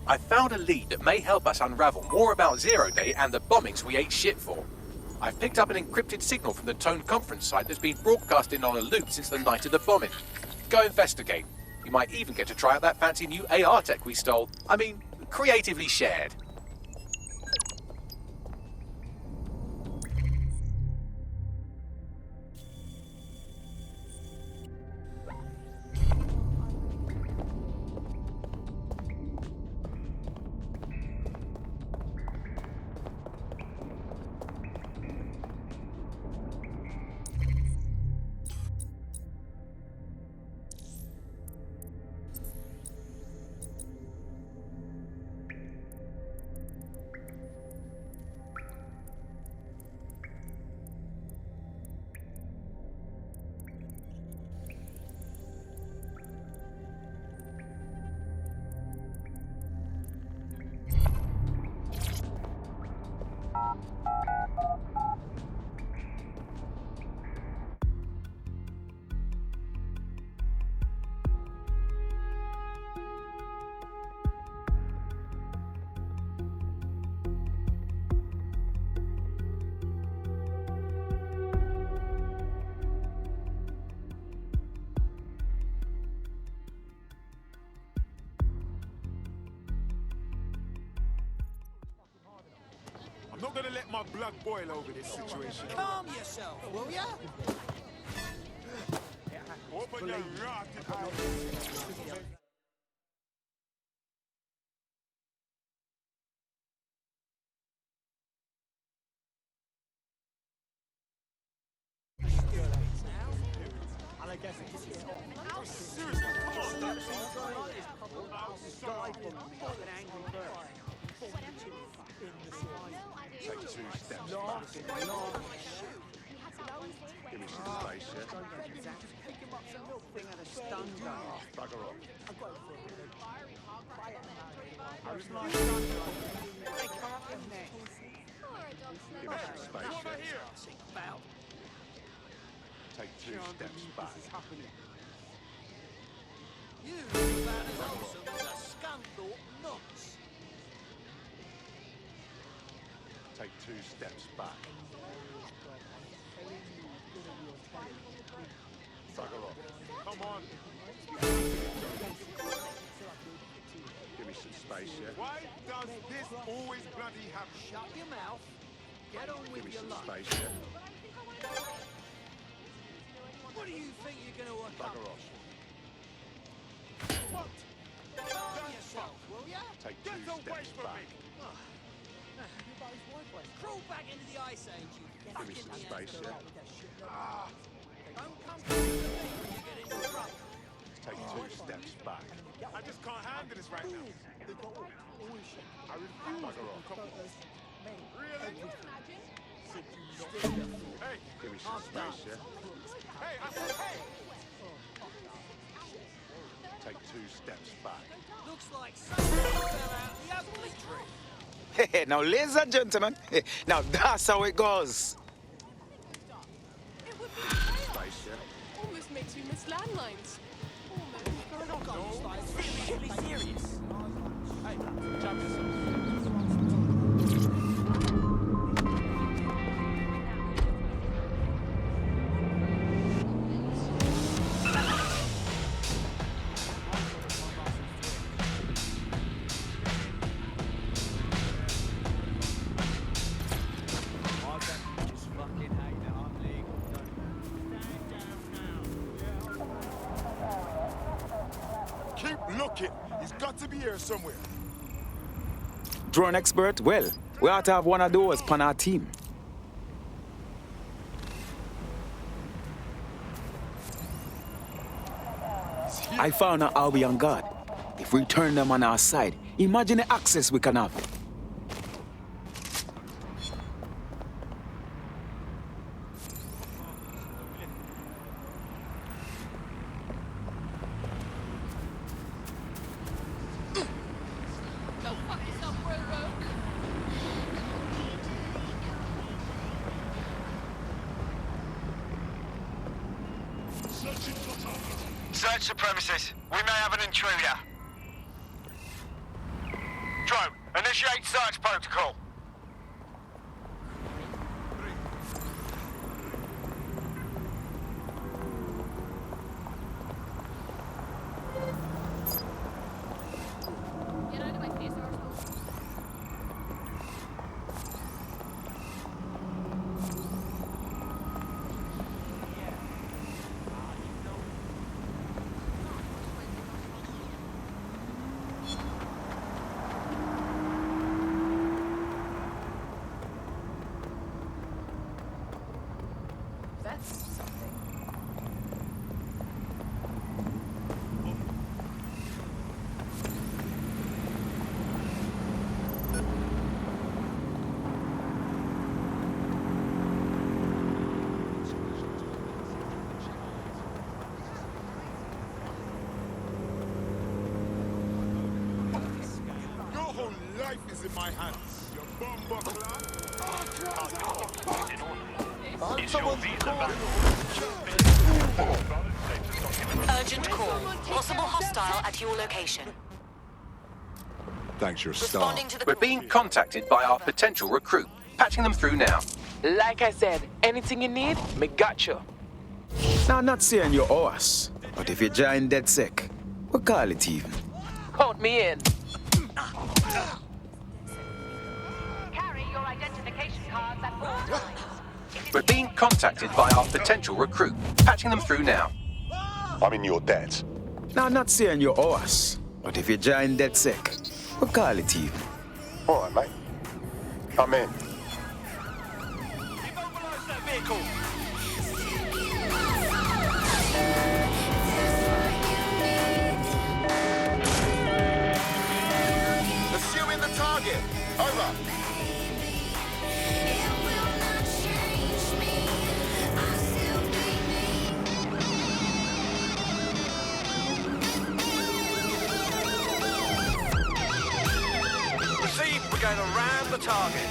I found a lead that may help us unravel more about Zero Day and the bombings we ate shit for. I've picked up an encrypted signal from the Tone conference site that's been broadcasting on a loop since the night of the bombing. Go investigate. You might even get to try out that fancy new AR tech we stole. I mean, creatively shared. I'm not gonna let my blood boil over this situation. Calm yourself, will ya? Open your rotted eyes. Seriously, come on. Take 2 steps back. Give me some space, yeah? Bugger off. Give me some space, yeah? Take 2 steps back. You about as awesome as a scunthorpe nuts. Take 2 steps back. Bugger off. Come on. Give me some space, yeah? Why does this always bloody happen? Shut your mouth. Get on Give with me your some lunch. space, yeah? What do you think you're going to Bugger accomplish? off. What? Calm yourself, will ya? Take 2 Get away steps from back. me. Crawl back into the ice age, you Give me fucking some space, Neanderthal. yeah? Don't come to me when you get into trouble. Take 2 steps back. I just can't handle this right now. I refuse Bugger to off. become... Really? Hey, Give me some space, yeah? hey, I said hey! Take 2 steps back. Looks like something fell out the ugly tree. Hey, now, ladies and gentlemen, now that's how it goes. It would be Space, yeah? almost makes you miss landlines. Almost. Seriously serious. Hey, jump yourself. Keep looking. He's got to be here somewhere. Drone expert, well, we ought to have one of those on our team. I found out how we on guard. If we turn them on our side, imagine the access we can have. Go fuck yourself, Robo. Search the premises. We may have an intruder. Initiate search protocol. Get out of my face, arsehole. That's something. Your whole life is in my hands. Your bomb Urgent call. Possible hostile at your location. Thanks, you're a star. Responding to the We're being contacted by our potential recruit. Patching them through now. Like I said, anything you need, me got you. Now, I'm not saying you're us, but if you join DedSec, we'll call it even. Count me in. Carry your identification cards at all times. We're being contacted by our potential recruit. Patching them through now. I'm in your debt. Now, I'm not saying you're us, but if you join DedSec, we'll call it even. All right, mate. I'm in. Immobilize that vehicle. Pursuing the target. Over. Proceed, we're going to ram the target.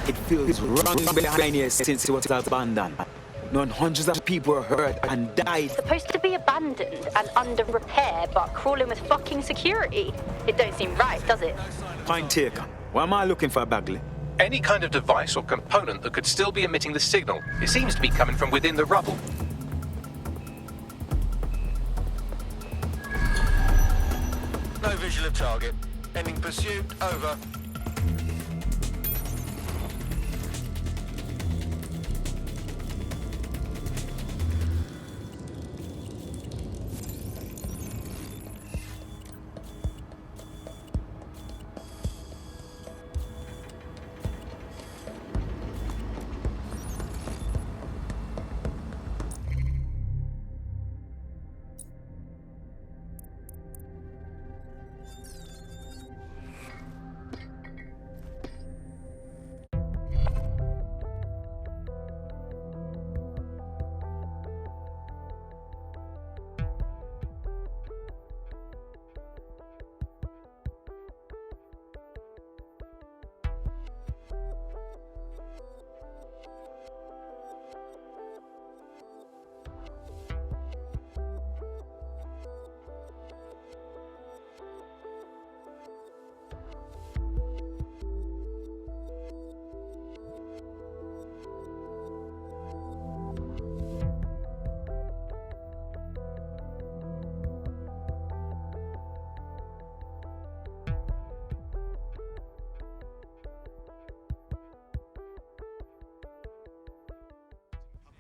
It feels wrong behind here since it was abandoned. Known hundreds of people were hurt and died. Supposed to be abandoned and under repair, but crawling with fucking security. It don't seem right, does it? Point taken. Why am I looking for Bagley? Any kind of device or component that could still be emitting the signal. It seems to be coming from within the rubble. No visual of target. Ending pursuit. Over.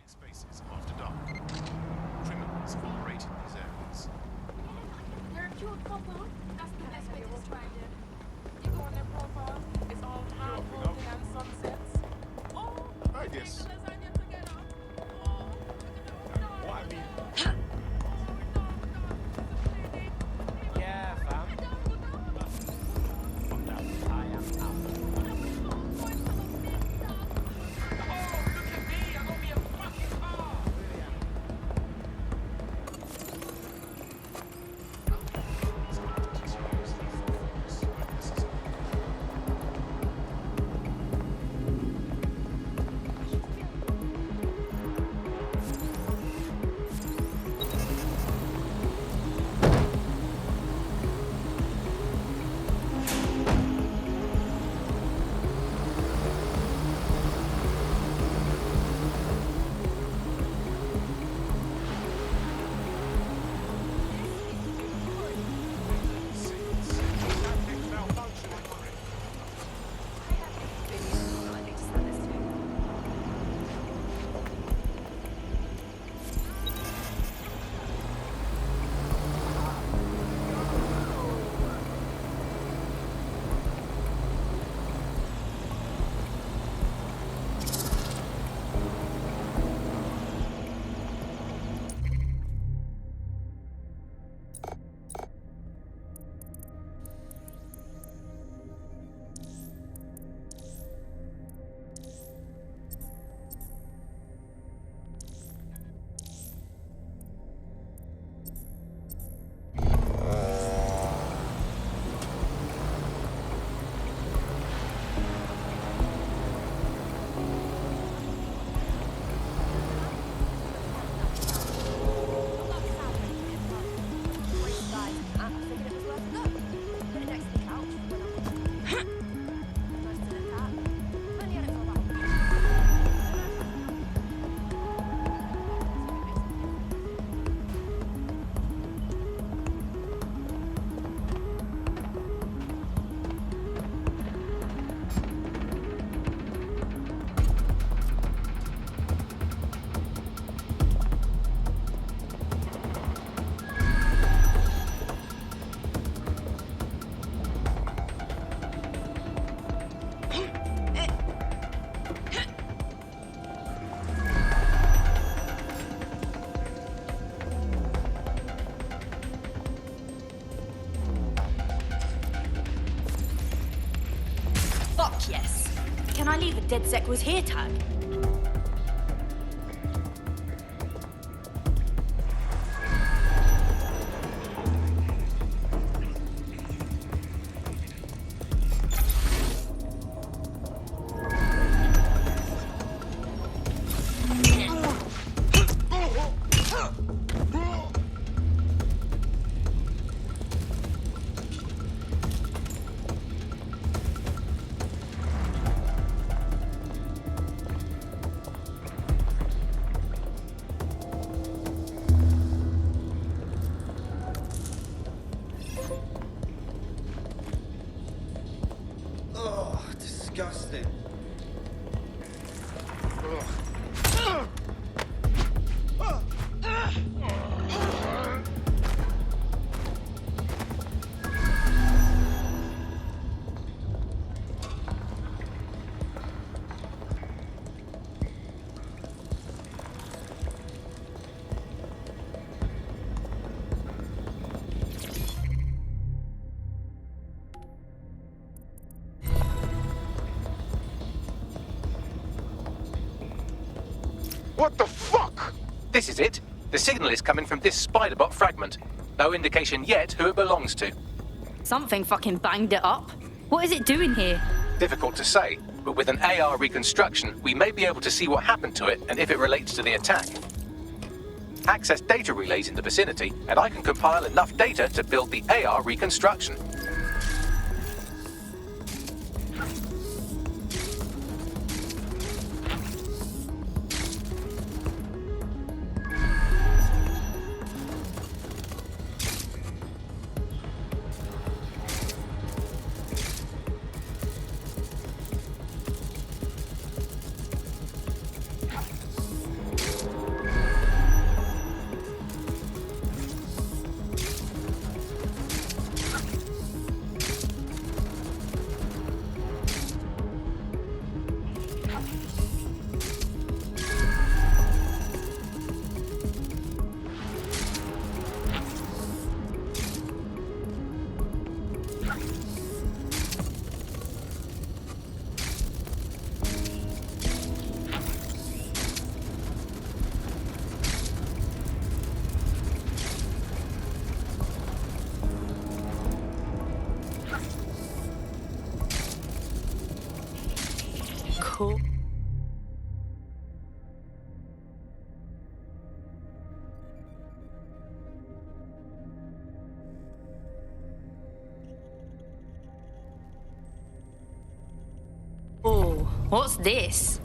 Spaces after dark. Criminals have operated in these areas. You're a cute couple. That's the best way to describe it. You go on their profile, it's all heartbroken and sunsets. Oh, I guess. lasagna together. Oh, What I mean, Yeah, fam. Can I leave a DedSec was here tag? Oh, disgusting. What the fuck? This is it. The signal is coming from this Spiderbot fragment. No indication yet who it belongs to. Something fucking banged it up. What is it doing here? Difficult to say, but with an AR reconstruction, we may be able to see what happened to it and if it relates to the attack. Access data relays in the vicinity, and I can compile enough data to build the AR reconstruction. Cool. Oh, what's this?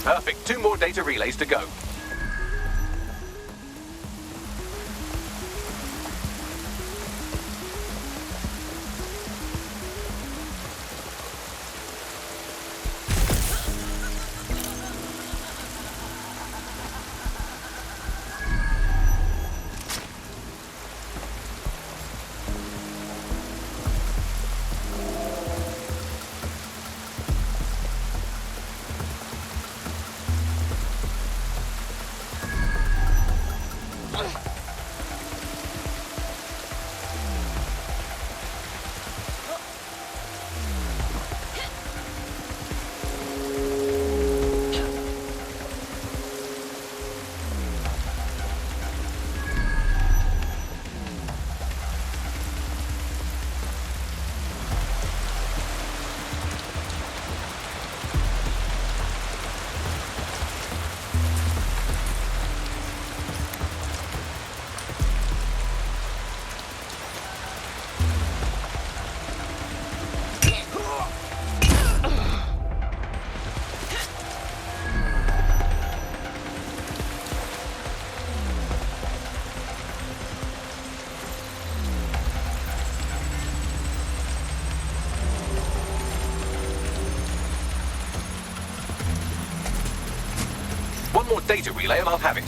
Perfect. 2 more data relays to go. more data relay and I'll have it.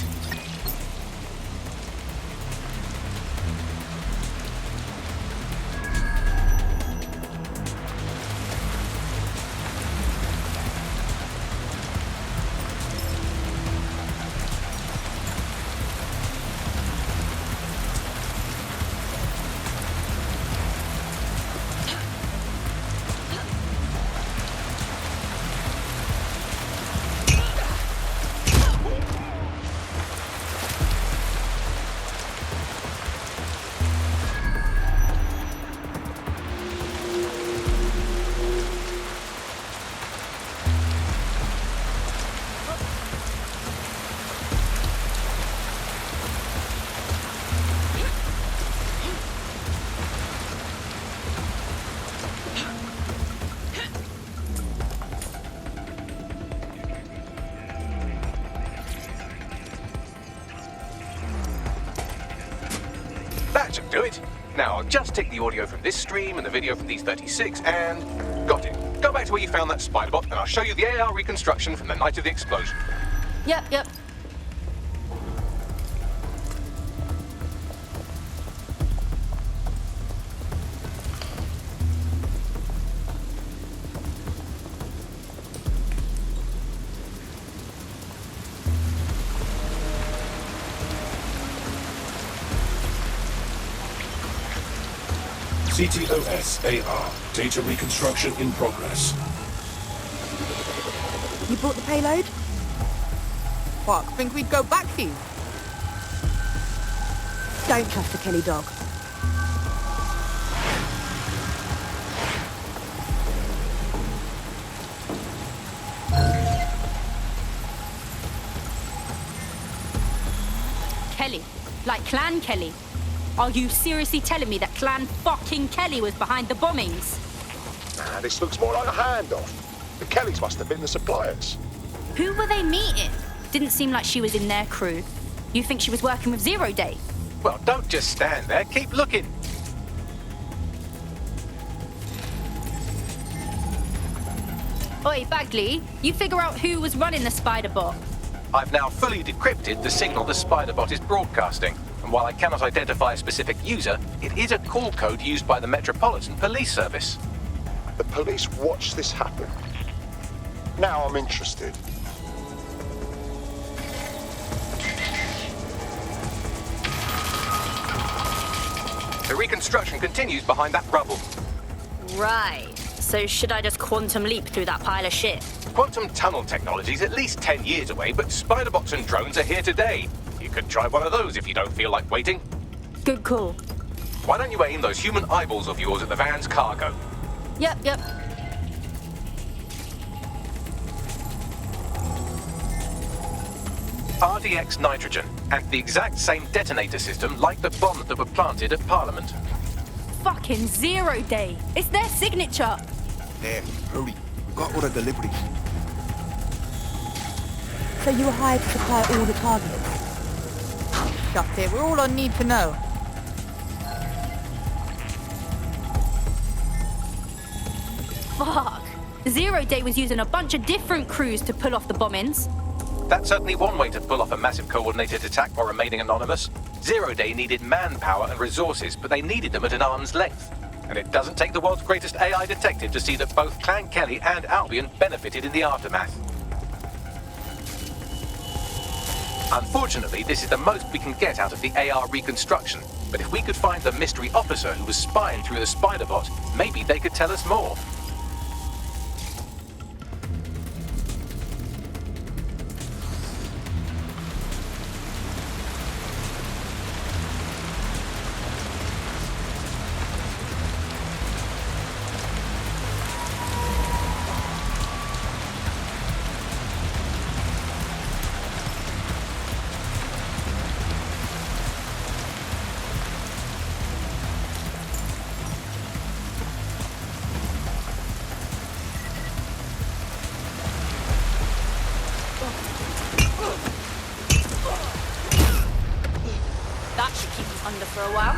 That should do it. Now, I'll just take the audio from this stream and the video from these 36 and... got it. Go back to where you found that Spiderbot and I'll show you the AR reconstruction from the night of the explosion. Yep. CTOS AR. Data reconstruction in progress. You brought the payload? Fuck, think we'd go back here? Don't trust the Kelly dog. Kelly. Like Clan Kelly. Are you seriously telling me that Clan fucking Kelly was behind the bombings? Nah, this looks more like a handoff. The Kellys must have been the suppliers. Who were they meeting? Didn't seem like she was in their crew. You think she was working with Zero Day? Well, don't just stand there. Keep looking. Oi, Bagley, you figure out who was running the Spiderbot. I've now fully decrypted the signal the Spiderbot is broadcasting. And while I cannot identify a specific user, it is a call code used by the Metropolitan Police Service. The police watched this happen. Now I'm interested. The reconstruction continues behind that rubble. Right. So should I just quantum leap through that pile of shit? Quantum tunnel technology is at least 10 years away, but Spiderbots and drones are here today. You could try one of those if you don't feel like waiting. Good call. Why don't you aim those human eyeballs of yours at the van's cargo? Yep. RDX nitrogen, and the exact same detonator system like the bombs that were planted at Parliament. Fucking Zero Day. It's their signature. There, hurry. Got all the deliveries. So you were hired to supply all the targets? Just it, we're all on need to know. Fuck. Zero Day was using a bunch of different crews to pull off the bombings. That's certainly one way to pull off a massive coordinated attack while remaining anonymous. Zero Day needed manpower and resources, but they needed them at an arm's length. And it doesn't take the world's greatest AI detective to see that both Clan Kelly and Albion benefited in the aftermath. Unfortunately, this is the most we can get out of the AR reconstruction. But if we could find the mystery officer who was spying through the Spiderbot, maybe they could tell us more. That should keep us under for a while.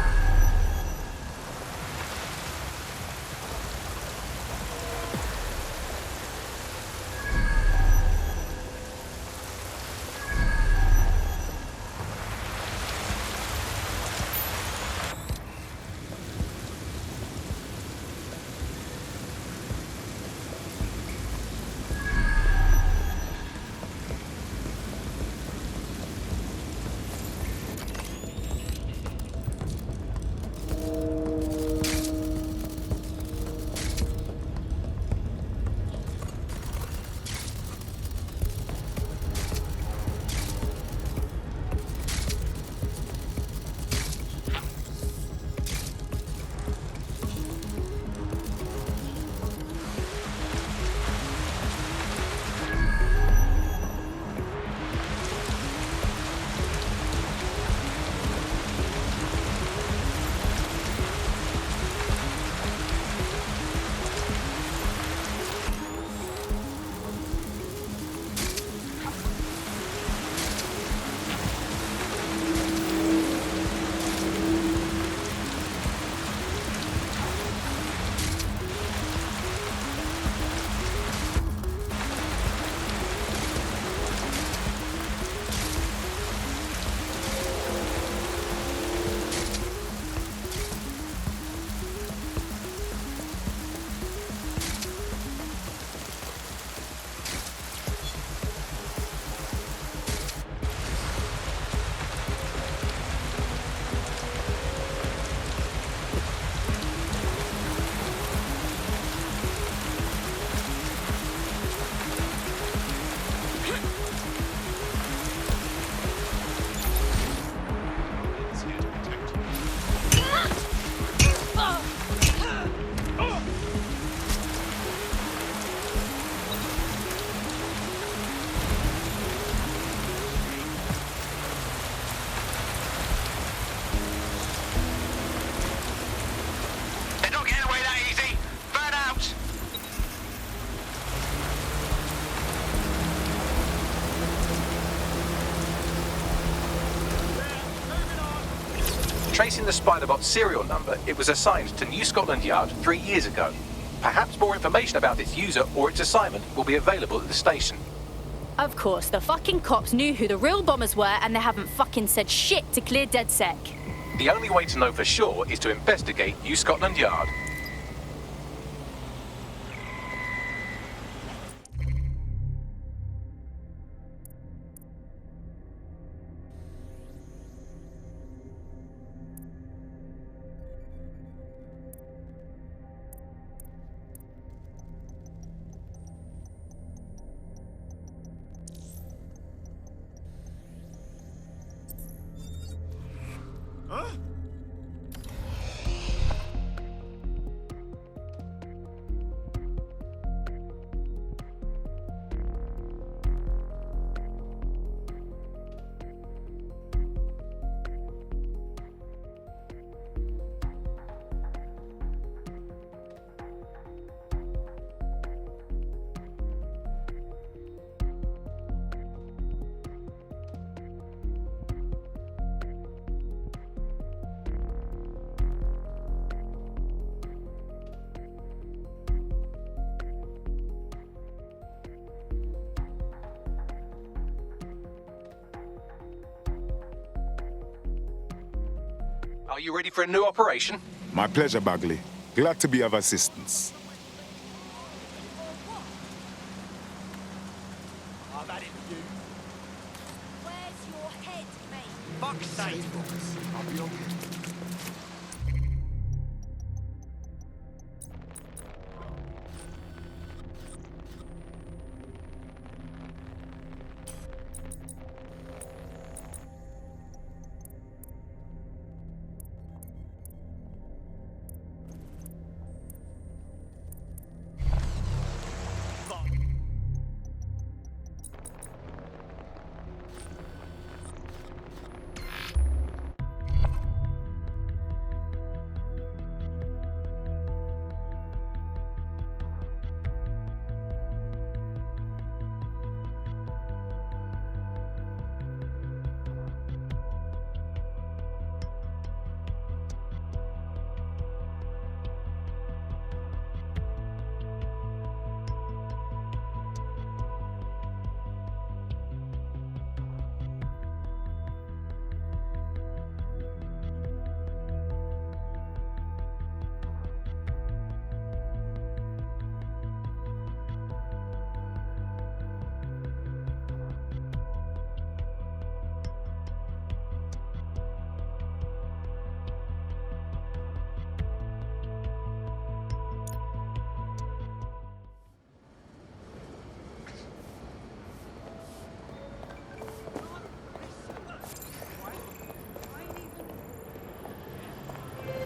Tracing the Spiderbot serial number, it was assigned to New Scotland Yard 3 years ago. Perhaps more information about its user or its assignment will be available at the station. Of course, the fucking cops knew who the real bombers were and they haven't fucking said shit to clear DedSec. The only way to know for sure is to investigate New Scotland Yard. Are you ready for a new operation? My pleasure, Bagley. Glad to be of assistance. I've had it with you. Where's your head, mate? Fuck's sake. I'll be okay.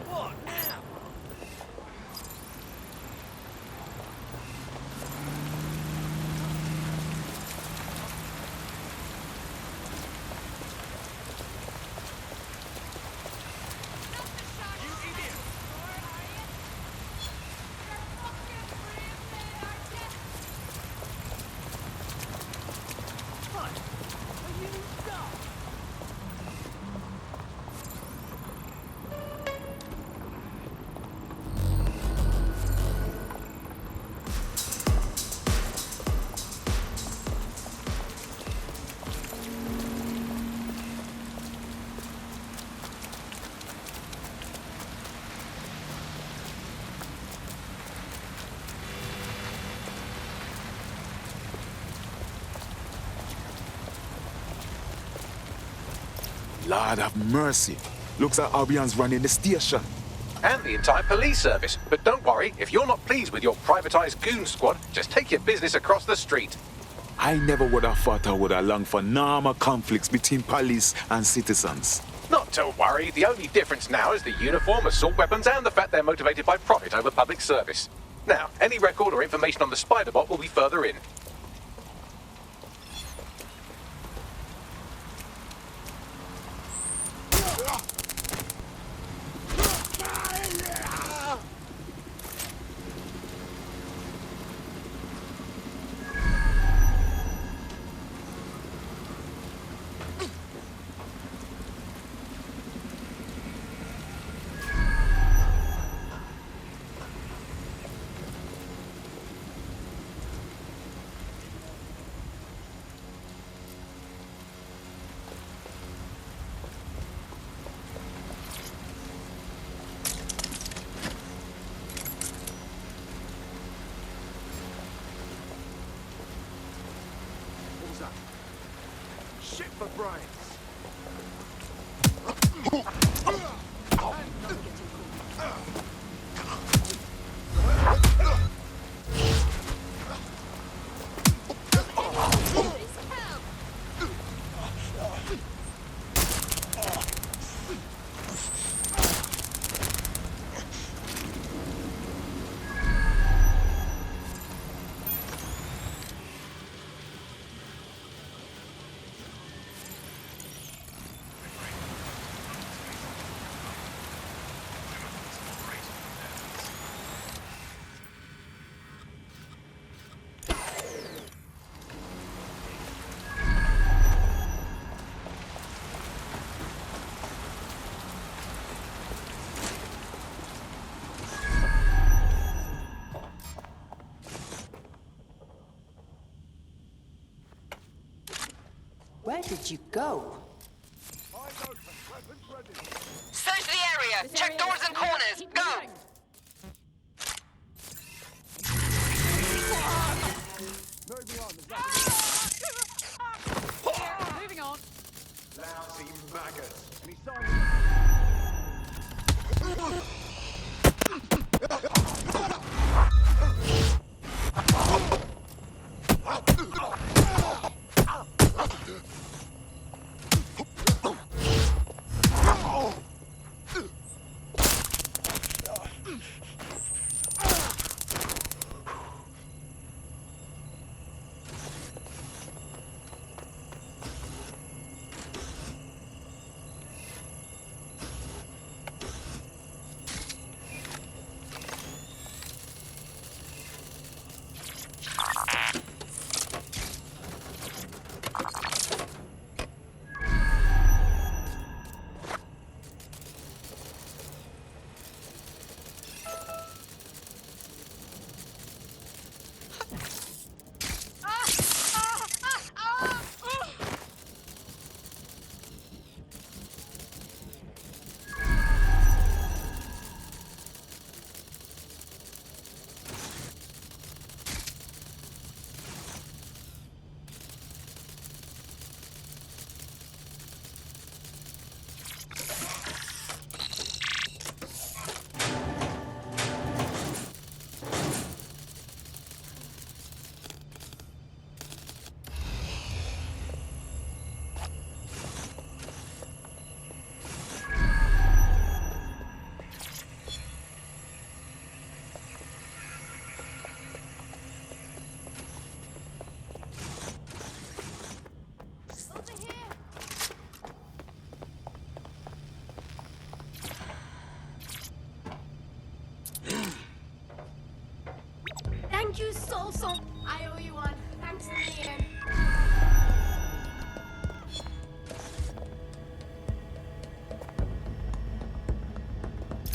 What now? Lord have mercy. Looks like Albion's running the station. And the entire police service. But don't worry, if you're not pleased with your privatized goon squad, just take your business across the street. I never would have thought I would have longed for normal conflicts between police and citizens. Not to worry, the only difference now is the uniform, assault weapons, and the fact they're motivated by profit over public service. Now, any record or information on the Spiderbot will be further in. shit for brains. Where did you go? Search the area! Check doors and corners! Go! Moving on. Lousy maggots. Thank you so. I owe you one. Thanks for being.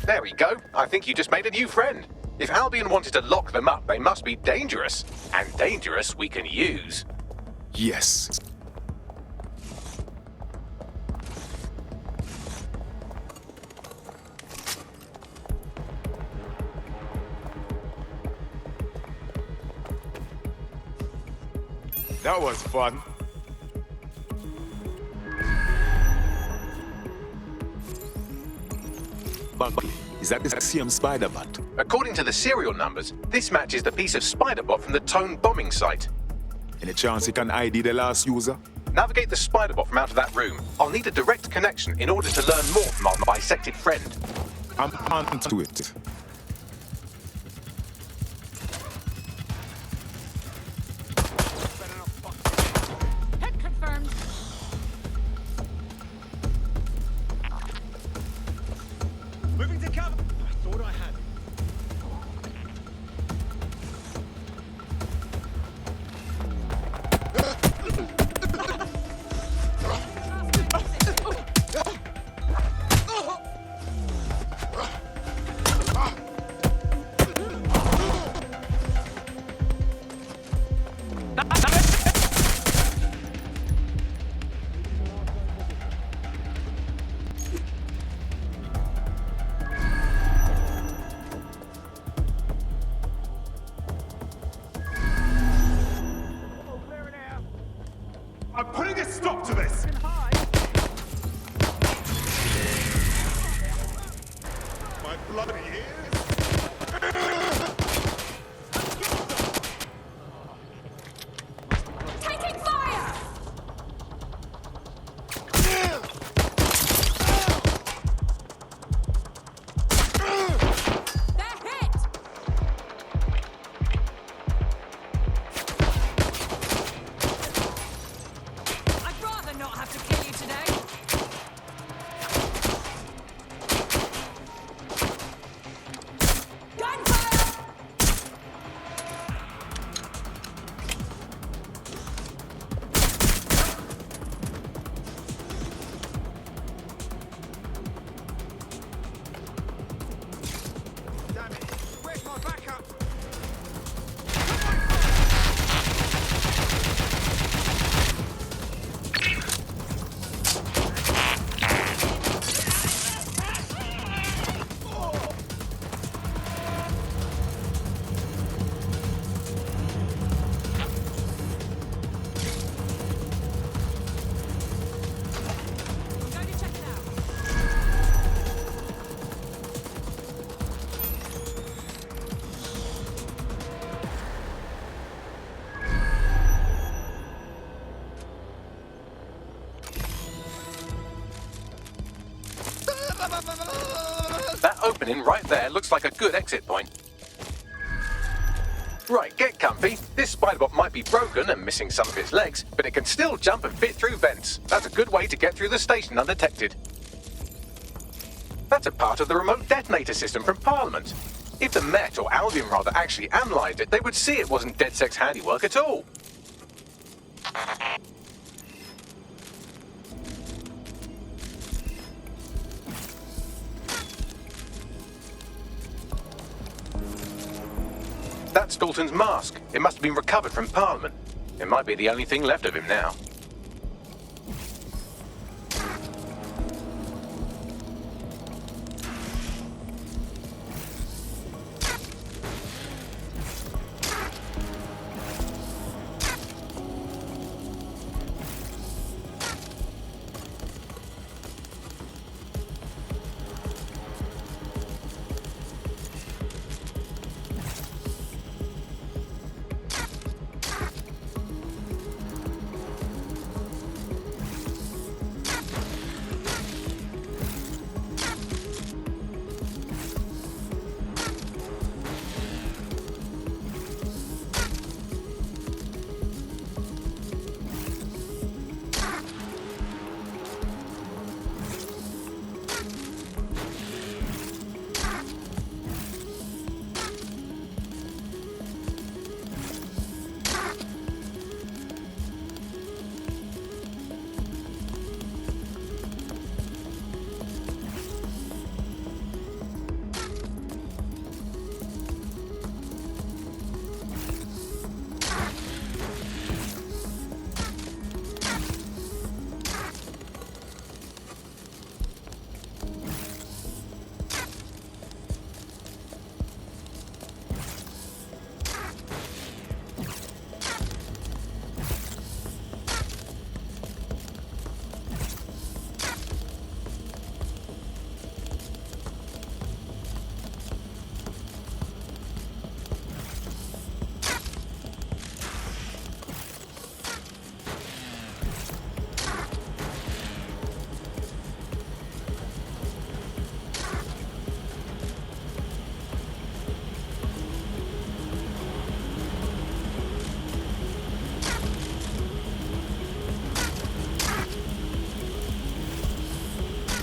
There we go. I think you just made a new friend. If Albion wanted to lock them up, they must be dangerous. And dangerous we can use. Yes. That was fun. But is that the same spider bot? According to the serial numbers, this matches the piece of spider bot from the Tone bombing site. Any chance you can ID the last user? Navigate the spider bot from out of that room. I'll need a direct connection in order to learn more from our bisected friend. I'm on to it. Hit confirmed. Moving to cover. I thought I had it. I'm putting a stop to this! My bloody ears! Taking fire! They're hit! I'd rather not have to kill you today. Gunfire! Damn it. Where's my backup? I'm going to check it out. That opening right there looks like a good exit point. Right, get comfy. This spiderbot might be broken and missing some of its legs, but it can still jump and fit through vents. That's a good way to get through the station undetected. That's a part of the remote detonator system from Parliament. If the Met, or Albion rather, actually analysed it, they would see it wasn't DedSec's handiwork at all. That's Dalton's mask. It must have been recovered from Parliament. It might be the only thing left of him now.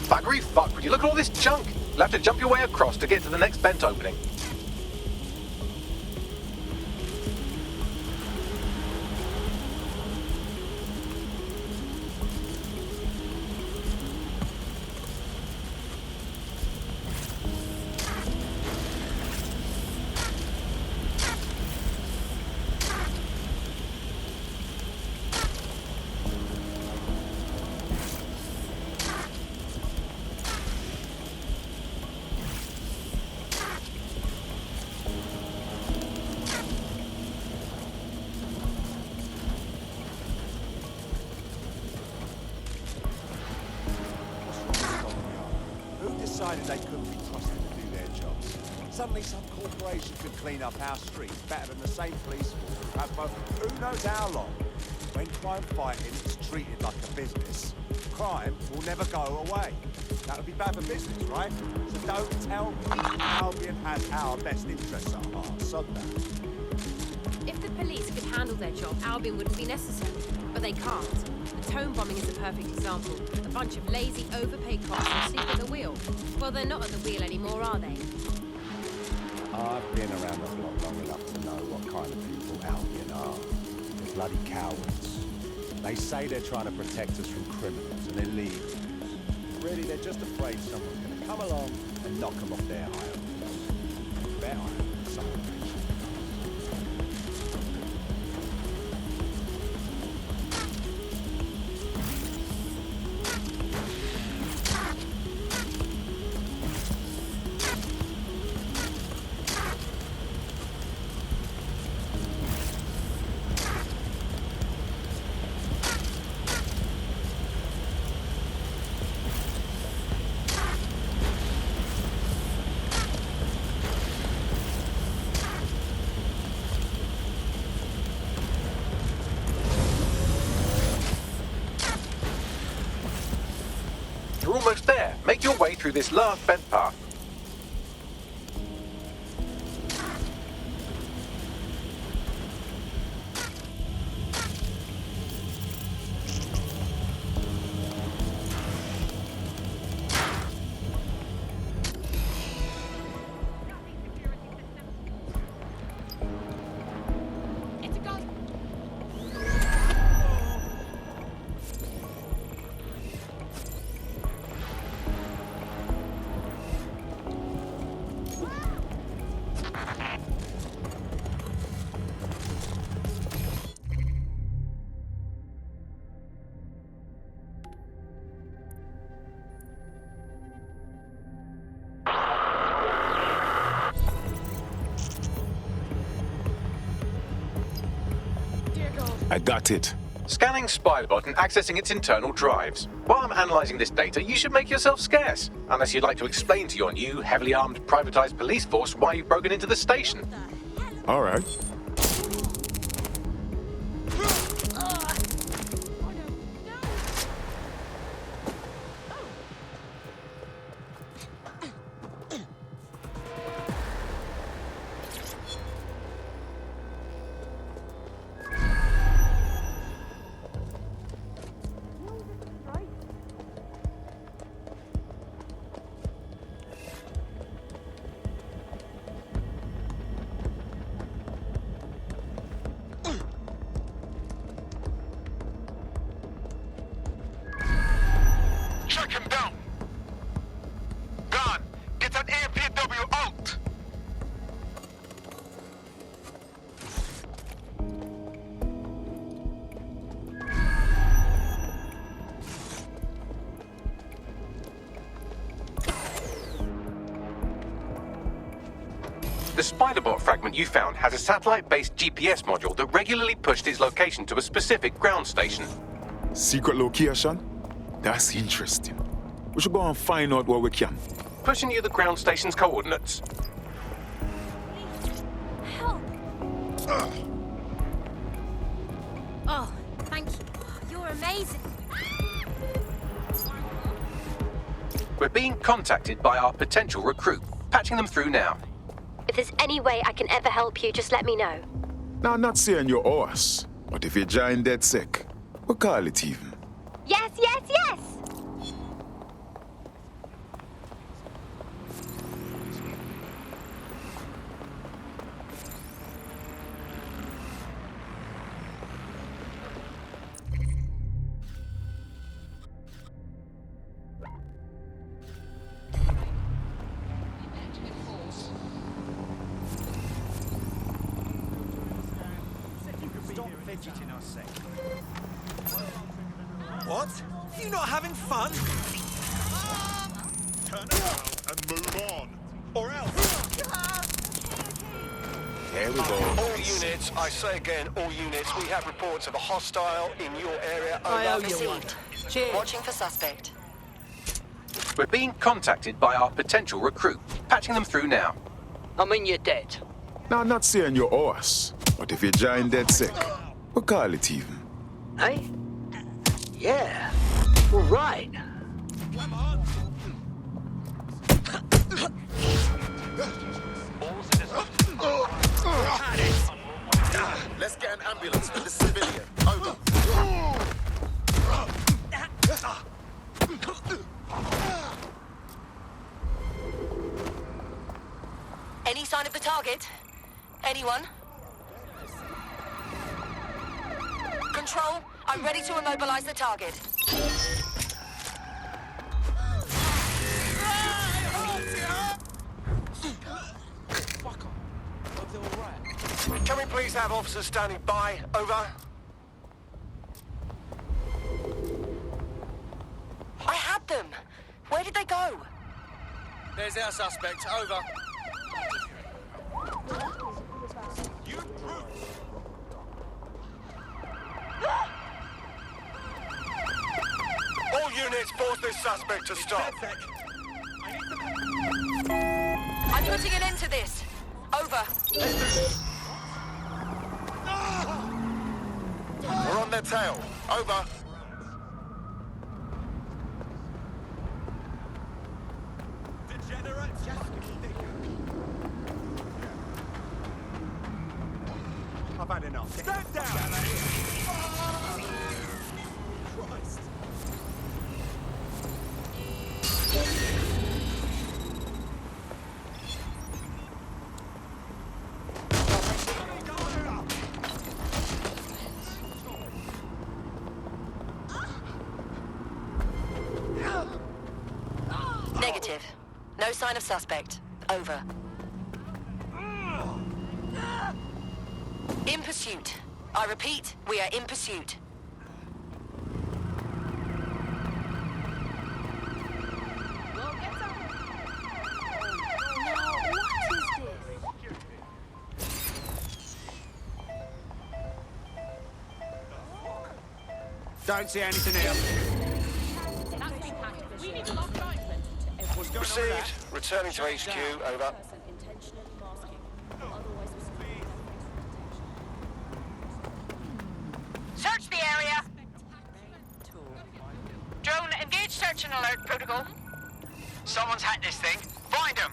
Buggery fuck, would you look at all this junk? You'll have to jump your way across to get to the next vent opening. decided they couldn't be trusted to do their jobs. Suddenly some corporation could clean up our streets better than the same police force we've had for who knows how long. When crime fighting is treated like a business, crime will never go away. That would be bad for business, right? So don't tell me Albion has our best interests at heart. Sod that. If the police could handle their job, Albion wouldn't be necessary. But they can't. The Tone bombing is a perfect example. A bunch of lazy, overpaid cops who sleep at the wheel. Well, they're not at the wheel anymore, are they? I've been around the block long enough to know what kind of people Albion are. They're bloody cowards. They say they're trying to protect us from criminals and illegals. Really, they're just afraid someone's going to come along and knock them off their high horse. Their high horse, someone mentioned. You're almost there. Make your way through this last bent path. I got it. Scanning Spiderbot and accessing its internal drives. While I'm analysing this data, you should make yourself scarce. Unless you'd like to explain to your new, heavily armed, privatised police force why you've broken into the station. All right. Track him down! Gone! Get an APW out! The Spiderbot fragment you found has a satellite-based GPS module that regularly pushed its location to a specific ground station. Secret location? That's interesting. We should go and find out what we can. Pushing you the ground station's coordinates. Help! Oh, thank you. You're amazing. We're being contacted by our potential recruit. Patching them through now. If there's any way I can ever help you, just let me know. Now, I'm not saying you're us, but if you join DedSec, we'll call it even. Yes, yes, yes! Stop fidgeting us, Sec. What? You not having fun? Turn around and move on, or else. There we go. All units, I say again, all units, we have reports of a hostile in your area. Over. Received. Watching for suspect. We're being contacted by our potential recruit. Patching them through now. I mean, you're dead. Now, I'm not saying you're us, but if you join dead sick, we'll call it even. Eh? Yeah. All right. Let's get an ambulance for the civilian. Over. Any sign of the target? Anyone? Control, I'm ready to immobilize the target. Can we please have officers standing by? Over. I had them. Where did they go? There's our suspect. Over. All units force this suspect to stop. I'm putting an end to this. Over. We're on their tail. Over. I've had enough. Stand down! Christ. Negative. No sign of suspect. Over. In pursuit. I repeat, we are in pursuit. Don't see anything else. Proceed. Returning to HQ. Over. Search the area. Drone, engage search and alert protocol. Someone's hacked this thing. Find him.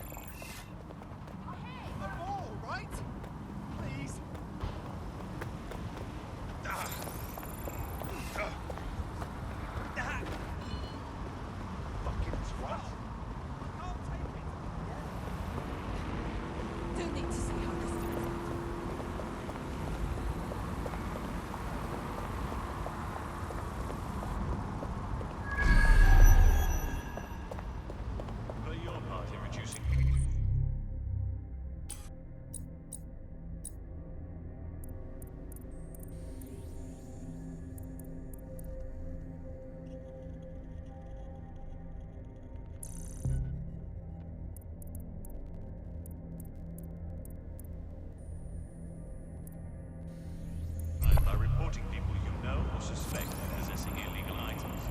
By reporting people you know or suspect of possessing illegal items.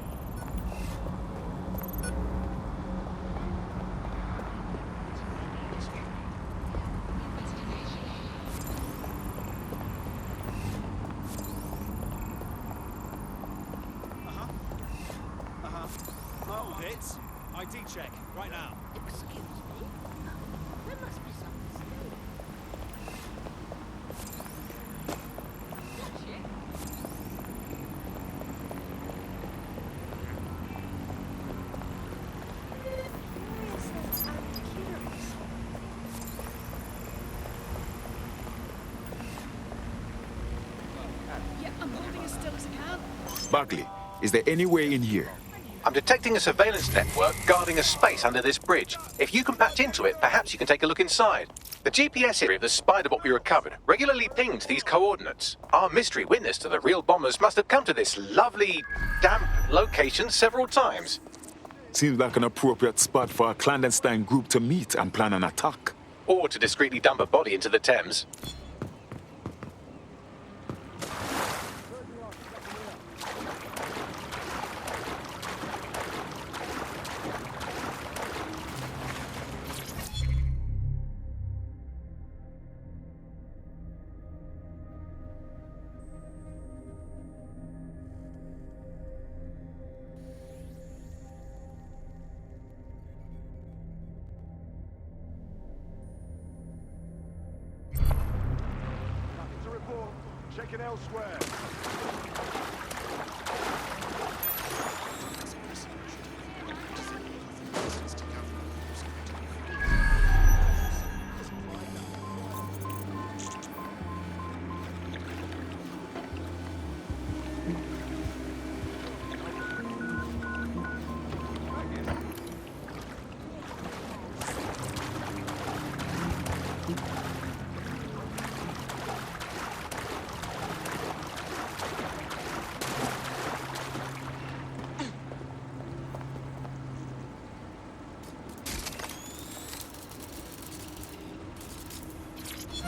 Hold it. ID check, right now. Excuse me? There must be some mistake. Yeah, I'm holding as still as I can. Bagley, is there any way in here? I'm detecting a surveillance network guarding a space under this bridge. If you can patch into it, perhaps you can take a look inside. The GPS area of the spider bot we recovered regularly pings these coordinates. Our mystery witness to the real bombers must have come to this lovely, damp location several times. Seems like an appropriate spot for a clandestine group to meet and plan an attack. Or to discreetly dump a body into the Thames. checking elsewhere.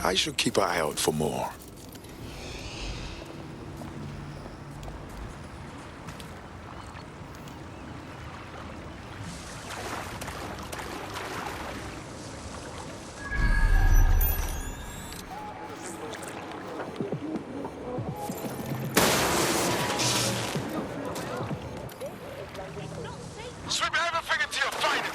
I should keep an eye out for more. Sweep everything until you find it!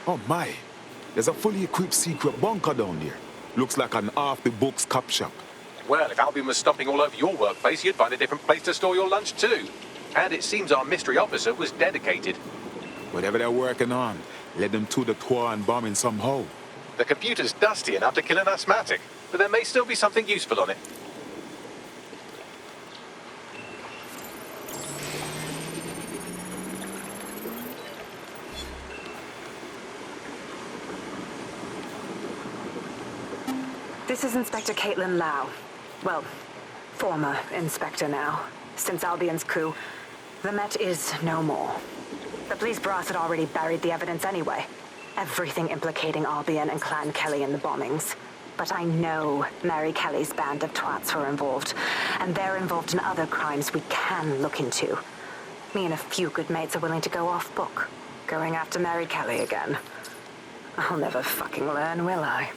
Oh my, there's a fully equipped secret bunker down there. Looks like an off-the-books cop shop. Well, if Albion was stomping all over your workplace, you'd find a different place to store your lunch too. And it seems our mystery officer was dedicated. Whatever they're working on, let them to the tour and bombing somehow. The computer's dusty enough to kill an asthmatic, but there may still be something useful on it. This is Inspector Caitlin Lau. Well, former inspector now. Since Albion's coup, the Met is no more. The police brass had already buried the evidence anyway. Everything implicating Albion and Clan Kelly in the bombings. But I know Mary Kelly's band of twats were involved, and they're involved in other crimes we can look into. Me and a few good mates are willing to go off book, going after Mary Kelly again. I'll never fucking learn, will I?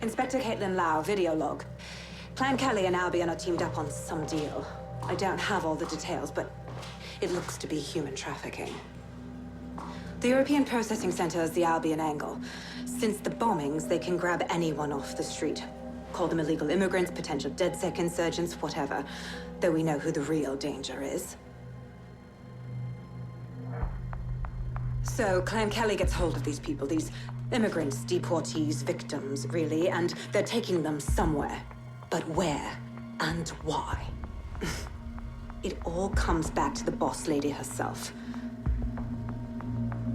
Inspector Caitlin Lau, video log. Clan Kelly and Albion are teamed up on some deal. I don't have all the details, but it looks to be human trafficking. The European Processing Center is the Albion angle. Since the bombings, they can grab anyone off the street. Call them illegal immigrants, potential DedSec insurgents, whatever. Though we know who the real danger is. So Clan Kelly gets hold of these people, these immigrants, deportees, victims, really, and they're taking them somewhere. But where and why? It all comes back to the boss lady herself.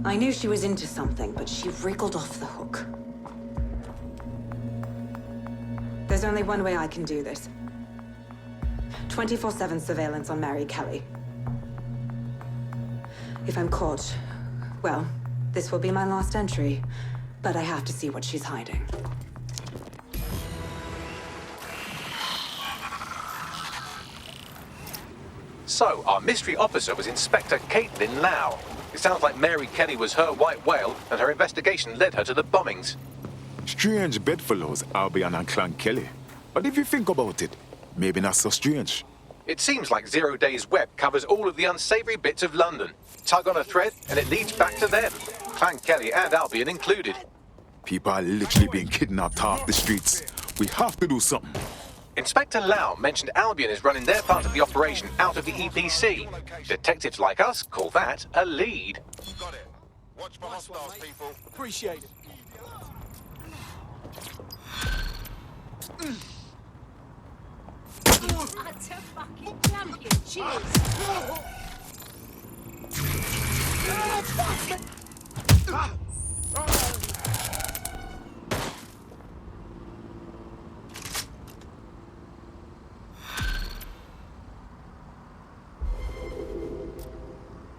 I knew she was into something, but she wriggled off the hook. There's only one way I can do this. 24/7 surveillance on Mary Kelly. If I'm caught, well, this will be my last entry. But I have to see what she's hiding. So, our mystery officer was Inspector Caitlin Lau. It sounds like Mary Kelly was her white whale, and her investigation led her to the bombings. Strange bedfellows, Albion and Clan Kelly. But if you think about it, maybe not so strange. It seems like Zero Days Web covers all of the unsavory bits of London. Tug on a thread, and it leads back to them. Clan Kelly and Albion included. People are literally being kidnapped off the streets. We have to do something. Inspector Lau mentioned Albion is running their part of the operation out of the EPC. Detectives like us call that a lead. Got it. Watch for hostiles, people. Appreciate it. Utter fucking champion. Cheers. Fuck!